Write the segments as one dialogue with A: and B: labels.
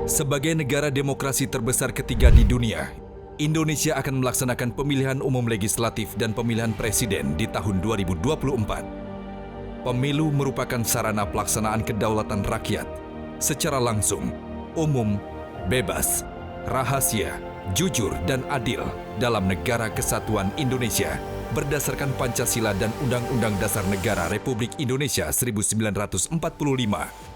A: Sebagai negara demokrasi terbesar ketiga di dunia, Indonesia akan melaksanakan pemilihan umum legislatif dan pemilihan presiden di tahun 2024. Pemilu merupakan sarana pelaksanaan kedaulatan rakyat secara langsung, umum, bebas, rahasia, jujur, dan adil dalam negara kesatuan Indonesia berdasarkan Pancasila dan Undang-Undang Dasar Negara Republik Indonesia 1945.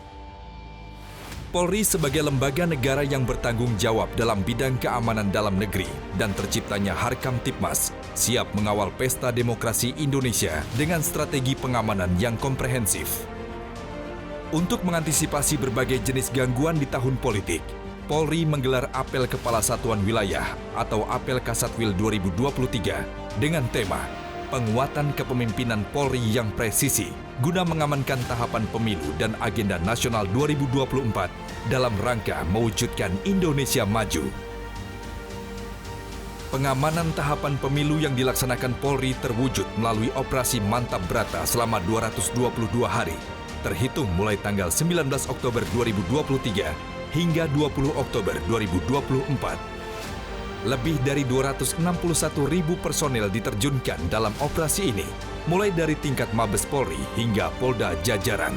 A: Polri sebagai lembaga negara yang bertanggung jawab dalam bidang keamanan dalam negeri dan terciptanya Harkamtipmas siap mengawal pesta demokrasi Indonesia dengan strategi pengamanan yang komprehensif. Untuk mengantisipasi berbagai jenis gangguan di tahun politik, Polri menggelar Apel Kepala Satuan Wilayah atau Apel Kasatwil 2023 dengan tema Penguatan Kepemimpinan Polri yang Presisi guna mengamankan tahapan pemilu dan agenda nasional 2024 dalam rangka mewujudkan Indonesia maju. Pengamanan tahapan pemilu yang dilaksanakan Polri terwujud melalui operasi Mantap Brata selama 222 hari, terhitung mulai tanggal 19 Oktober 2023 hingga 20 Oktober 2024. Lebih dari 261.000 personel diterjunkan dalam operasi ini, mulai dari tingkat Mabes Polri hingga Polda jajaran.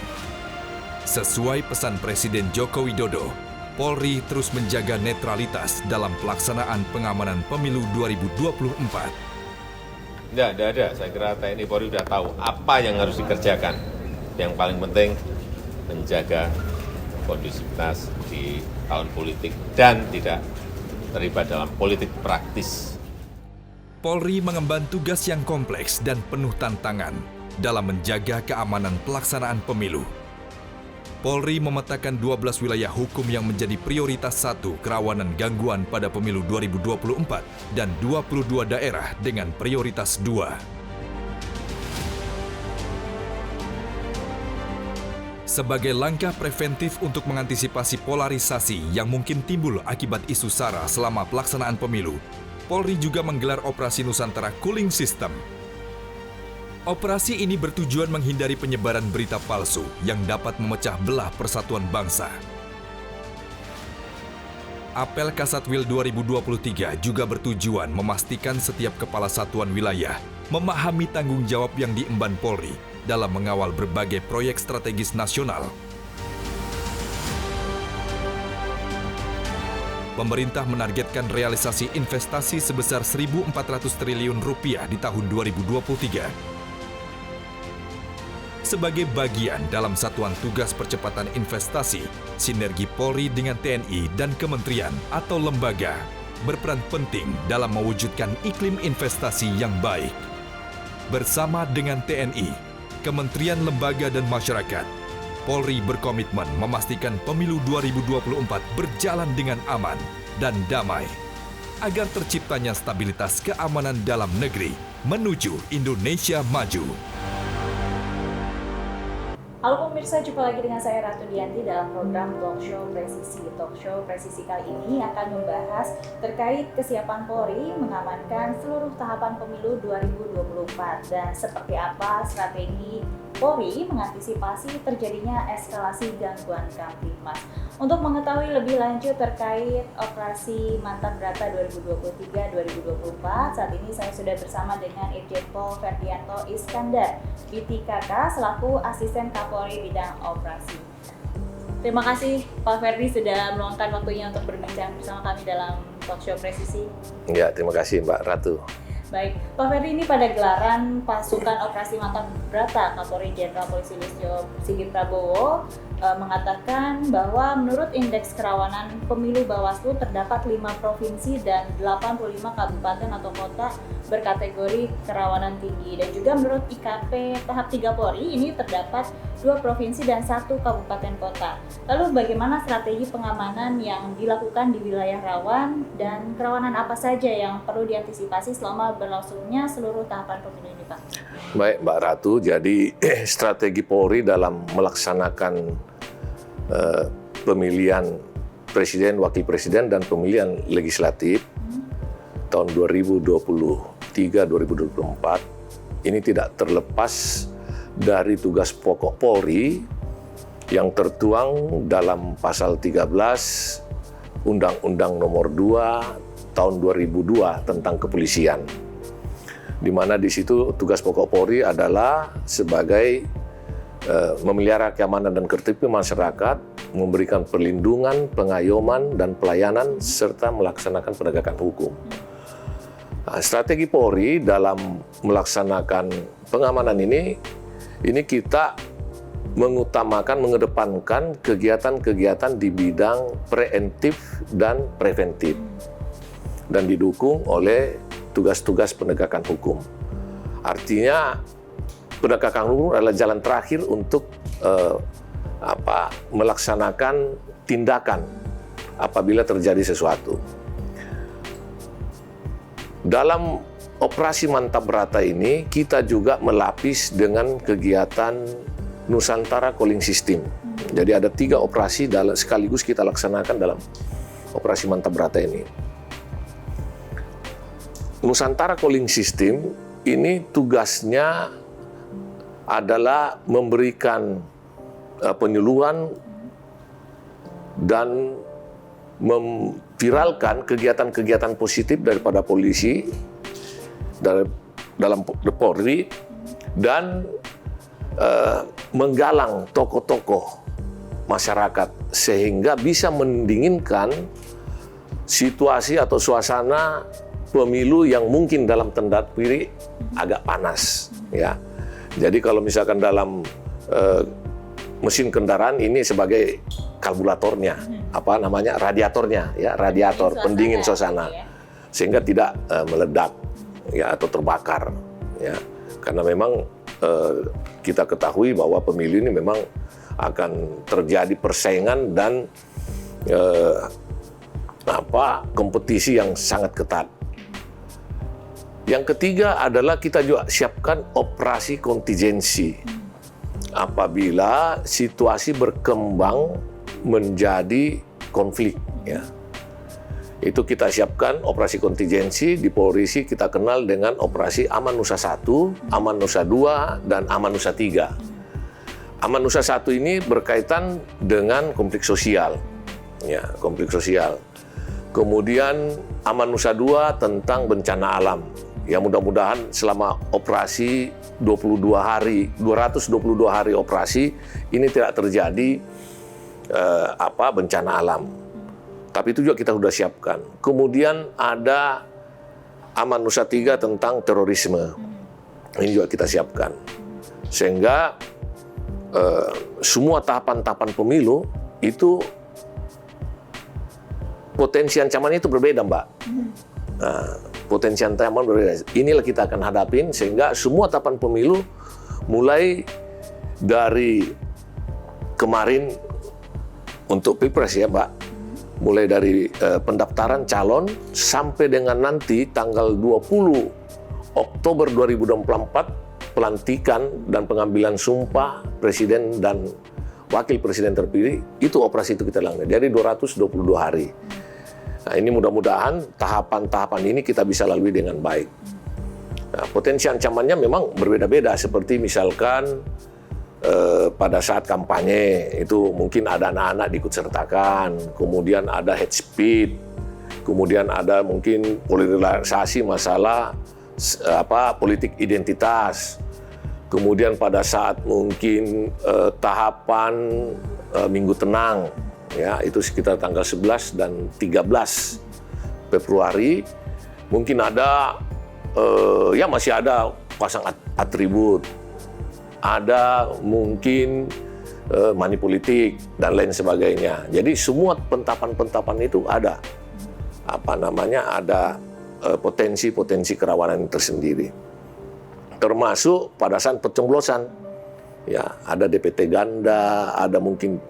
A: Sesuai pesan Presiden Joko Widodo, Polri terus menjaga netralitas dalam pelaksanaan pengamanan pemilu 2024.
B: Tidak ada. Saya kira TNI Polri sudah tahu apa yang harus dikerjakan. Yang paling penting menjaga kondusivitas di tahun politik dan tidak terlibat dalam politik praktis.
A: Polri mengemban tugas yang kompleks dan penuh tantangan dalam menjaga keamanan pelaksanaan pemilu. Polri memetakan 12 wilayah hukum yang menjadi prioritas 1 kerawanan gangguan pada pemilu 2024 dan 22 daerah dengan prioritas 2. Sebagai langkah preventif untuk mengantisipasi polarisasi yang mungkin timbul akibat isu SARA selama pelaksanaan pemilu, Polri juga menggelar Operasi Nusantara Cooling System. Operasi ini bertujuan menghindari penyebaran berita palsu yang dapat memecah belah persatuan bangsa. Apel Kasatwil 2023 juga bertujuan memastikan setiap kepala satuan wilayah memahami tanggung jawab yang diemban Polri dalam mengawal berbagai proyek strategis nasional. Pemerintah menargetkan realisasi investasi sebesar 1.400 triliun rupiah di tahun 2023. Sebagai bagian dalam satuan tugas percepatan investasi, sinergi Polri dengan TNI dan kementerian atau lembaga berperan penting dalam mewujudkan iklim investasi yang baik. Bersama dengan TNI, Kementerian Lembaga dan Masyarakat, Polri berkomitmen memastikan pemilu 2024 berjalan dengan aman dan damai, agar terciptanya stabilitas keamanan dalam negeri menuju Indonesia maju.
C: Halo pemirsa, jumpa lagi dengan saya Ratu Dianti dalam program Talk Show Presisi. Talk Show Presisi kali ini akan membahas terkait kesiapan Polri mengamankan seluruh tahapan pemilu 2024 dan seperti apa strategi Polri mengantisipasi terjadinya eskalasi gangguan Kamtipmas. Untuk mengetahui lebih lanjut terkait operasi Mantap Brata 2023-2024, saat ini saya sudah bersama dengan Irjen Pol Ferdianto Iskandar, BTKK, selaku Asisten Kapolri Bidang Operasi. Terima kasih Pak Ferdi sudah meluangkan waktunya untuk berbincang bersama kami dalam Talk Show Presisi.
D: Ya, terima kasih Mbak Ratu.
C: Baik, Pak Ferdi, ini pada gelaran pasukan operasi Mantap Brata, Kapolri Jenderal Polisi Listio Sigit Prabowo mengatakan bahwa menurut indeks kerawanan pemilu Bawaslu terdapat 5 provinsi dan 85 kabupaten atau kota berkategori kerawanan tinggi. Dan juga menurut IKP tahap 3 Polri ini terdapat 2 provinsi dan 1 kabupaten kota. Lalu bagaimana strategi pengamanan yang dilakukan di wilayah rawan dan kerawanan apa saja yang perlu diantisipasi selama berlangsungnya seluruh tahapan pemilu ini, Pak?
D: Baik Mbak Ratu, jadi strategi Polri dalam melaksanakan pemilihan presiden, wakil presiden, dan pemilihan legislatif tahun 2023-2024 ini tidak terlepas dari tugas pokok Polri yang tertuang dalam pasal 13 Undang-Undang Nomor 2 Tahun 2002 tentang kepolisian, di mana di situ tugas pokok Polri adalah sebagai memelihara keamanan dan ketertiban masyarakat, memberikan perlindungan, pengayoman, dan pelayanan, serta melaksanakan penegakan hukum. Nah, strategi Polri dalam melaksanakan pengamanan ini kita mengutamakan, mengedepankan kegiatan-kegiatan di bidang preventif dan preventif, dan didukung oleh tugas-tugas penegakan hukum. Artinya, penegakan hukum adalah jalan terakhir untuk melaksanakan tindakan apabila terjadi sesuatu. Dalam operasi Mantap Berata ini, kita juga melapis dengan kegiatan Nusantara Calling System. Jadi ada 3 operasi sekaligus kita laksanakan dalam operasi Mantap Berata ini. Nusantara Calling System ini tugasnya adalah memberikan penyuluhan dan memviralkan kegiatan-kegiatan positif daripada polisi dalam Polri, dan menggalang tokoh-tokoh masyarakat sehingga bisa mendinginkan situasi atau suasana pemilu yang mungkin dalam tanda kutip agak panas, ya. Jadi kalau misalkan dalam mesin kendaraan ini sebagai karburatornya, radiatornya, ya, radiator pendingin suasana, sehingga tidak meledak, ya, atau terbakar, ya. Karena memang kita ketahui bahwa pemilu ini memang akan terjadi persaingan dan kompetisi yang sangat ketat. Yang ketiga adalah kita juga siapkan operasi kontingensi apabila situasi berkembang menjadi konflik, ya. Itu kita siapkan operasi kontingensi. Di Polisi kita kenal dengan operasi Aman Nusa 1, Aman Nusa 2, dan Aman Nusa 3. Aman Nusa 1 ini berkaitan dengan konflik sosial, ya, konflik sosial. Kemudian Aman Nusa 2 tentang bencana alam. Ya, mudah-mudahan selama operasi 222 hari operasi ini tidak terjadi bencana alam. Tapi itu juga kita sudah siapkan. Kemudian ada Aman Nusa 3 tentang terorisme. Ini juga kita siapkan. Sehingga semua tahapan-tahapan pemilu itu potensi ancaman itu berbeda, Mbak. Nah, potensi ancaman berbeda. Inilah kita akan hadapin sehingga semua tahapan pemilu mulai dari kemarin untuk Pilpres, ya, Mbak. Mulai dari pendaftaran calon sampai dengan nanti tanggal 20 Oktober 2024 pelantikan dan pengambilan sumpah presiden dan wakil presiden terpilih, itu operasi itu kita lakukan. Jadi 222 hari. Nah, ini mudah-mudahan tahapan-tahapan ini kita bisa lalui dengan baik. Nah, potensi ancamannya memang berbeda-beda, seperti misalkan pada saat kampanye itu mungkin ada anak-anak diikutsertakan, kemudian ada hate speech, kemudian ada mungkin polarisasi masalah politik identitas, kemudian pada saat mungkin tahapan Minggu Tenang, ya, itu sekitar tanggal 11 dan 13 Februari, mungkin ada masih ada pasang atribut, ada mungkin money politik dan lain sebagainya. Jadi semua pentapan-pentapan itu ada ada potensi-potensi kerawanan tersendiri. Termasuk pada saat pencoblosan, ya, ada DPT ganda, ada mungkin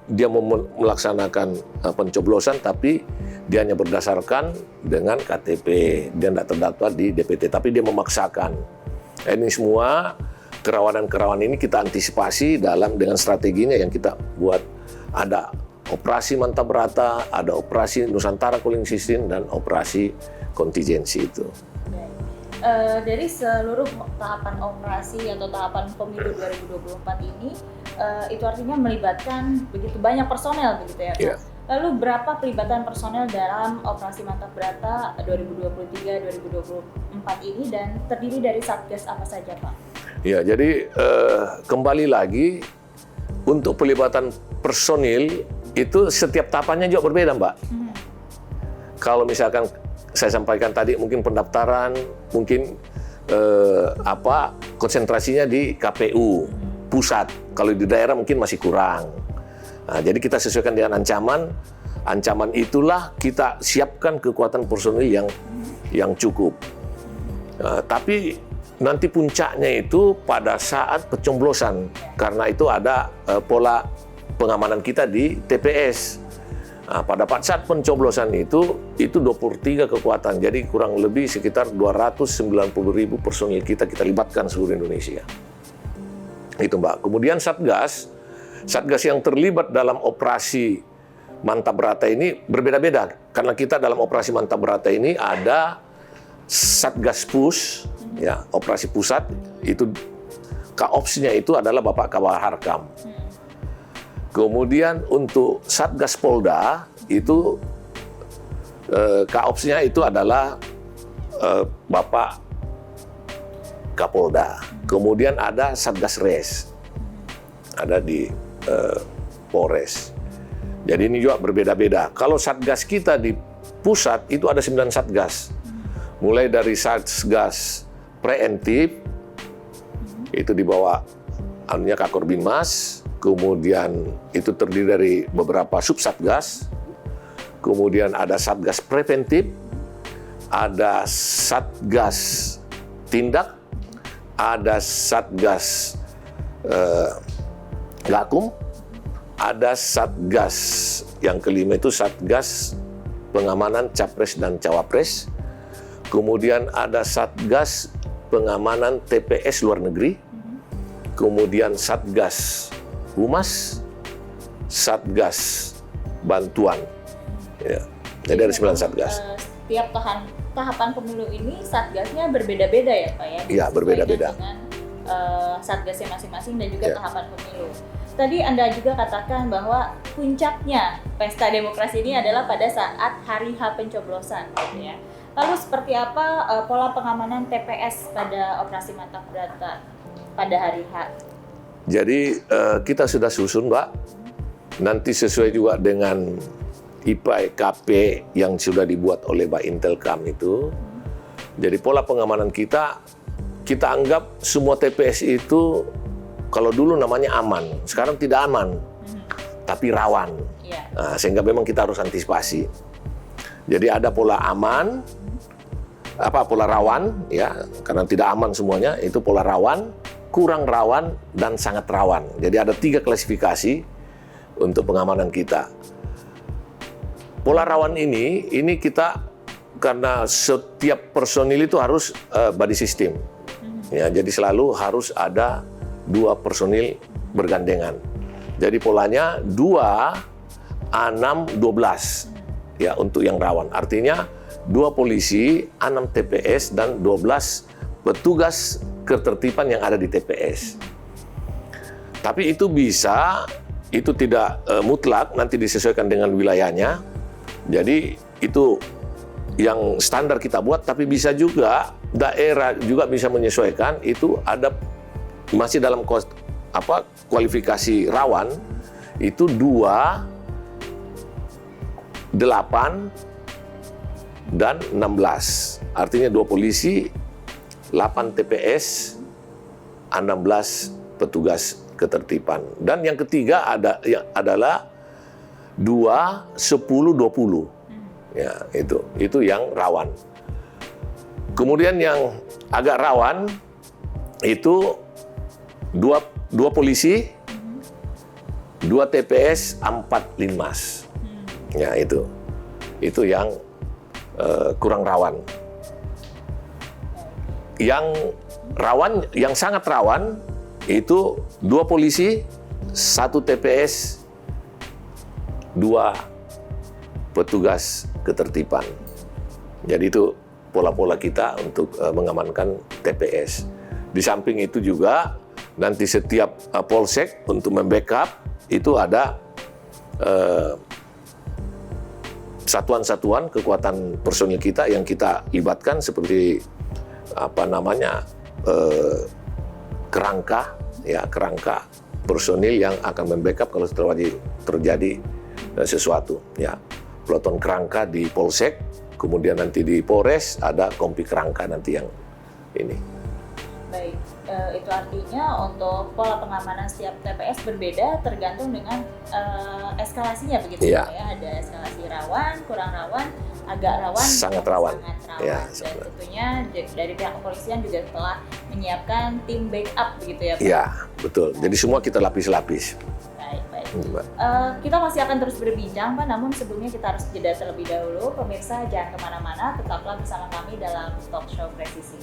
D: dia mau melaksanakan pencoblosan tapi dia hanya berdasarkan dengan KTP, dia tidak terdaftar di DPT tapi dia memaksakan. Ini semua kerawanan-kerawanan ini kita antisipasi dengan strateginya yang kita buat. Ada operasi Mantap Berata, ada operasi Nusantara Calling System, dan operasi kontingensi itu.
C: Dari seluruh tahapan operasi atau tahapan pemilu 2024 ini, itu artinya melibatkan begitu banyak personel, begitu ya, Pak?
D: Yeah.
C: Lalu berapa pelibatan personel dalam operasi Mantap Brata 2023-2024 ini dan terdiri dari satgas apa saja, Pak?
D: Ya, jadi kembali lagi untuk pelibatan personil itu setiap tahapannya juga berbeda, Mbak. Kalau misalkan saya sampaikan tadi mungkin pendaftaran, mungkin konsentrasinya di KPU pusat. Kalau di daerah mungkin masih kurang. Nah, jadi kita sesuaikan dengan ancaman. Ancaman itulah kita siapkan kekuatan personil yang cukup. Nah, tapi nanti puncaknya itu pada saat pencoblosan, karena itu ada pola pengamanan kita di TPS. Nah, pada saat pencoblosan itu 23 kekuatan, jadi kurang lebih sekitar 290.000 personil kita libatkan seluruh Indonesia. Itu, Mbak. Kemudian Satgas yang terlibat dalam operasi Mantap Brata ini berbeda-beda, karena kita dalam operasi Mantap Brata ini ada Satgas Pus, ya, operasi pusat, itu Kaopsnya itu adalah Bapak Kabal Harkam. Kemudian untuk Satgas Polda itu Kaopsnya itu adalah Bapak Kapolda. Kemudian ada Satgas Res, ada di Polres. Jadi ini juga berbeda-beda. Kalau Satgas kita di pusat itu ada 9 Satgas. Mulai dari Satgas Preventif, itu di bawah Kakor Binmas, kemudian itu terdiri dari beberapa sub-Satgas, kemudian ada Satgas Preventif, ada Satgas Tindak, ada Satgas Gakum, ada Satgas yang kelima itu Satgas Pengamanan Capres dan Cawapres, kemudian ada Satgas Pengamanan TPS luar negeri, kemudian Satgas Humas, Satgas Bantuan. Ya. Jadi ada 9 Satgas.
C: Setiap tahapan pemilu ini Satgasnya berbeda-beda ya, Pak ya?
D: Iya, berbeda-beda.
C: Dengan Satgasnya masing-masing dan juga tahapan pemilu. Tadi Anda juga katakan bahwa puncaknya pesta demokrasi ini adalah pada saat hari H pencoblosan, gitu ya. Lalu seperti apa pola pengamanan TPS pada operasi Mantap Brata pada hari H?
D: Jadi kita sudah susun, Mbak. Nanti sesuai juga dengan IPKP yang sudah dibuat oleh Mbak Intelkam itu. Jadi pola pengamanan kita anggap semua TPS itu kalau dulu namanya aman, sekarang tidak aman, tapi rawan. Nah, sehingga memang kita harus antisipasi. Jadi ada pola aman, pola rawan, ya, karena tidak aman semuanya, itu pola rawan, kurang rawan, dan sangat rawan. Jadi ada 3 klasifikasi untuk pengamanan kita. Pola rawan ini kita karena setiap personil itu harus body system. Ya, jadi selalu harus ada 2 personil bergandengan. Jadi polanya 2, 6, 12 ya untuk yang rawan. Artinya 2 polisi, 6 TPS dan 12 petugas ketertiban yang ada di TPS. Tapi itu bisa, itu tidak mutlak, nanti disesuaikan dengan wilayahnya. Jadi itu yang standar kita buat, tapi bisa juga daerah juga bisa menyesuaikan. Itu ada masih dalam kualifikasi rawan itu 2, 8 dan 16. Artinya 2 polisi, 8 TPS, 16 petugas ketertiban. Dan yang ketiga adalah 2, 10, 20. Ya, itu yang rawan. Kemudian yang agak rawan itu 2 polisi, 2 TPS, 4 linmas. Ya, itu yang kurang rawan. Yang rawan, yang sangat rawan itu 2 polisi, 1 TPS, 2 petugas ketertiban. Jadi itu pola-pola kita untuk mengamankan TPS. Di samping itu juga nanti setiap polsek untuk membackup itu ada satuan-satuan kekuatan personil kita yang kita libatkan seperti kerangka personil yang akan membackup kalau terjadi sesuatu. Ya, peloton kerangka di Polsek, kemudian nanti di Polres ada kompi kerangka nanti yang ini.
C: Baik, itu artinya untuk pola pengamanan setiap TPS berbeda tergantung dengan eskalasinya begitu
D: ya.
C: Ada eskalasi rawan, kurang rawan, agak rawan,
D: sangat rawan.
C: Ya, dan tentunya dari pihak kepolisian juga telah menyiapkan tim backup begitu ya Pak?
D: Iya, betul. Jadi semua kita lapis-lapis.
C: Baik. Kita masih akan terus berbincang Pak, namun sebelumnya kita harus jeda terlebih dahulu. Pemirsa jangan kemana-mana, tetaplah bersama kami dalam Talk Show Presisi.